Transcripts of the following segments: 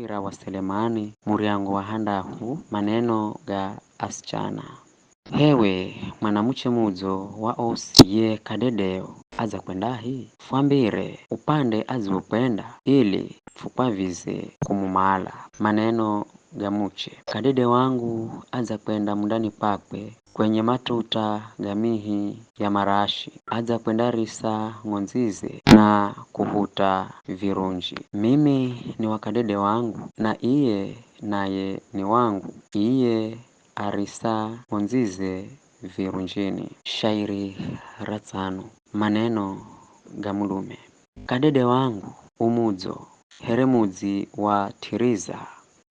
Muhira wa Selemani, Muriango wa Handahu, maneno ga asichana. Hewe mwanamuche muzo wa osi ye kadedeo aza kwendahi, fwambire upande azipenda ili fukwavize kumumala. Maneno ga muche kadede wangu aza kwenda mundani pakwe kwenye matuta gamihi ya marashi, aza kwenda risa ngonzize na kuhuta virunji. Mimi ni wakadede wangu na iye naye ni wangu, iye arisa ngonzize virunjini. Shairi ratano. Maneno gamulume. Kadede wangu umudzo heremuzi wa tiriza,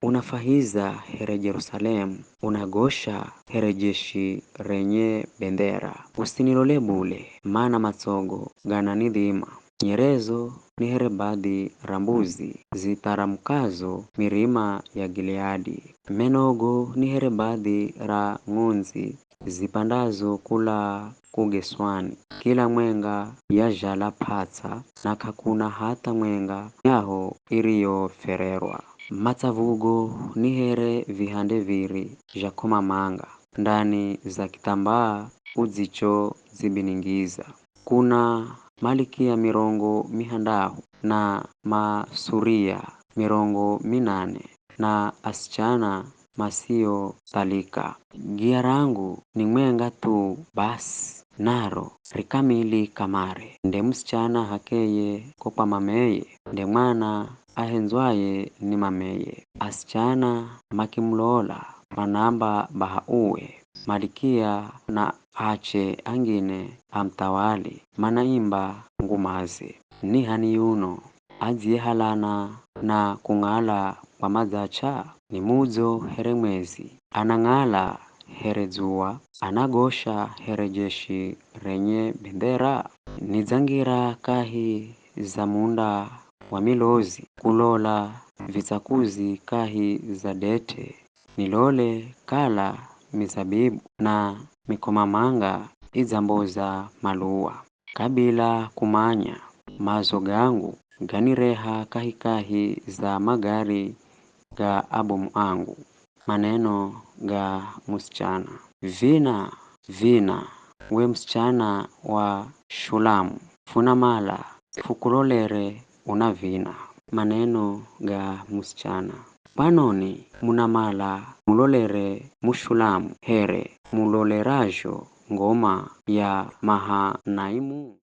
unafahiza here Jerusalemu, unagosha here jeshi renye bendera. Usinilole bule, mana matsogo gana nidhima. Nyerezo ni here badhi rambuzi, zitaramukazo mirima ya Gileadi. Menogo ni here badhi ra ngunzi, zipandazo kula kugeswani. Kila mwenga ya jala patsa, na kakuna hata mwenga yaho iriyo fererwa. Matsavugo ni here vihande viri jakoma manga, ndani za kitambaa uzicho zibiningiza. Kuna malikia mirongo mihandahu na masuria mirongo minane na asichana masio thalika. Giarangu ni mwenga tu basi, naro rikamili kamare. Nde msichana hakeye kopa mameye, nde mwana ahenzwaye ni mameye. Asichana makimlola manamba bahauwe, malikia na ache angine amtawali, manaimba ngumaze. Ni hani yuno azie halana na kungala kwa madzacha, ni muzo here mwezi anangala here zua, anagosha here jeshi renye bendera. Nizangira kahi za munda wa milozi, kulola vizakuzi kahi za dete. Nilole kala mizabibu na mikomamanga izamboza maluwa. Kabila kumanya mazo gangu ganireha kahi kahi za magari ga abumu angu. Maneno ga msichana. Vina, vina, we msichana wa Shulamu, funamala, fukulolere unavina. Maneno ga msichana. Panoni munamala mulolere mushulamu here mulolerajo ngoma ya Mahanaimu.